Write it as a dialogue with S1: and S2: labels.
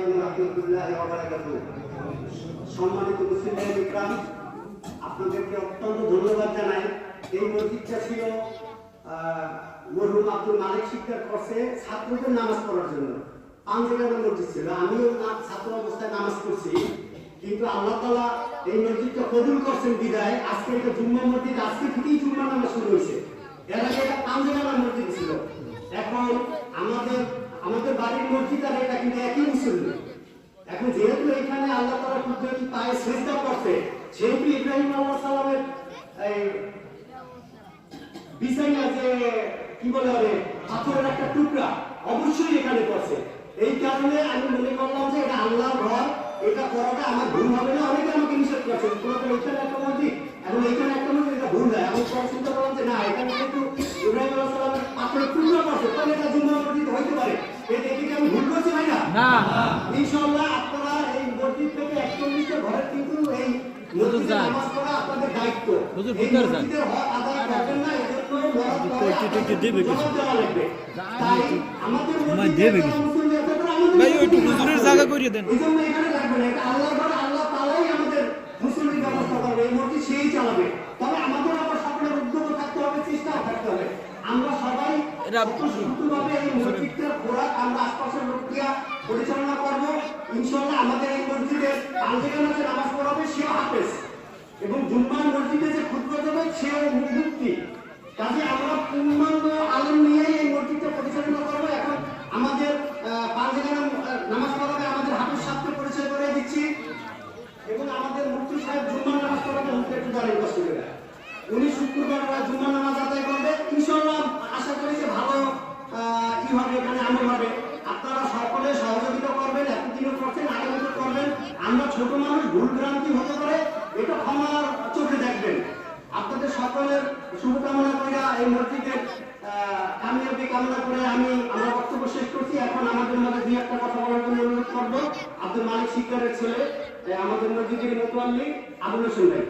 S1: আলাইকুম রাহমাতুল্লাহি ওয়া বারাকাতুহু। সম্মানিত মুসলিম ইকরাম, আপনাদেরকে অত্যন্ত ধন্যবাদ জানাই। এই মসজিদটা ছিল মরহুম আব্দুল মালিক শিক্ষার করছে ছাত্রদের নামাজ পড়ার জন্য। পাঞ্জাবের মসজিদ ছিল, আমিও ছাত্র অবস্থায় নামাজ পড়ছি, কিন্তু আল্লাহ তাআলা এই মসজিদটা কবুল করছেন বিদায় আজকে এটা জুম্মা মসজিদ, আজকে থেকেই জুম্মার নামাজ শুরু হয়েছে। এর আগে এটা পাঞ্জাবের মসজিদ ছিল। এখন আমাদের বাড়ির মসজিদ আর এটা কিন্তু একই মুসল্লি। এখন যেহেতু এখানে আল্লাহ তাআলা কুদরতি পায়ে সিজদা করতে, সেহেতু ইব্রাহিম আলাইহিস সালামের বিছানা যে কি বলে পাথরের একটা টুকরা অবশ্যই এখানে পড়ছে। এই কারণে আমি মনে করলাম যে এটা আল্লাহর ঘর, এটা করাটা আমার ভুল হবে না। অনেকে আমাকে নিষেধ করছে, তোমাদের এখানে একটা মসজিদ, এখন এখানে একটা মসজিদ, এটা ভুল হয়। আমি পরে চিন্তা করলাম যে না, এখানে কিন্তু ইব্রাহিম আলাইহিস সালামের পাথরের টুকরা পড়ছে, তাহলে এটা জুম্মা মসজিদ হইতে পারে। এটা কি আমি ভুল করছি ভাই না? ইনশাআল্লাহ আপনারা এই মসজিদ থেকে 41টা ঘরের কিন্তু এই মসজিদে নামাজ পড়া আপনাদের দায়িত্ব। এই মসজিদের হক আদায় করবেন না, এজন্য তাই আমাদের
S2: ভাই একটু হুজুরের জায়গা করিয়ে দেন।
S1: এজন্য এখানে লাগবে না, এটা আল্লাহর ঘর, আল্লাহ তাআলাই আমাদের মুসলিম ব্যবস্থা করবে, এই মসজিদ সেই চালাবে। তবে আমাদের আবার সকলের উদ্যোগ থাকতে হবে, চেষ্টাও থাকতে হবে। আমরা সবাই সুষ্ঠুভাবে এই মসজিদটার খোরাক আমরা আশপাশের লোককে পরিচালনা করব। ইনশাআল্লাহ আমাদের এই মসজিদে পাঞ্জাবে নামাজ পড়াবে সেও হাফেজ, এবং জুম্মার মসজিদে যে খুতবা দেবে সেও মুফতি। কাজে আমরা পূর্ণাঙ্গ আলেম নিয়ে এই মসজিদটা পরিচালনা করবো। এখন আমাদের পাঞ্জাবে নামাজ পড়াবে আমাদের হাফেজ সাহেবকে পরিচয় করে দিচ্ছি, এবং আমাদের মুফতি সাহেব জুম্মার নামাজ পড়াবে একটু দাঁড়িয়ে কষ্ট করে। উনি শুক্রবার জুম্মার নামাজ আদায় করবে। ইনশাআল্লাহ আশা করি যে ভালো হবে, এখানে আমল হবে। আপনারা সকলে সহযোগিতা করবেন, এতদিনও করছেন, আগামীতে করবেন। আমরা ছোট মানুষ, ভুল ভ্রান্তি হতে পারে, এটা ক্ষমার চোখে দেখবেন। আপনাদের সকলের শুভকামনা করে এই মসজিদের কামিয়াবি কামনা করে আমি আমার বক্তব্য শেষ করছি। এখন আমাদের মধ্যে দুই একটা কথা বলার জন্য অনুরোধ করবো আব্দুল মালিক শিকদারের ছেলে, আমাদের মসজিদের মোতওয়াল্লি আবুল হোসেন ভাই।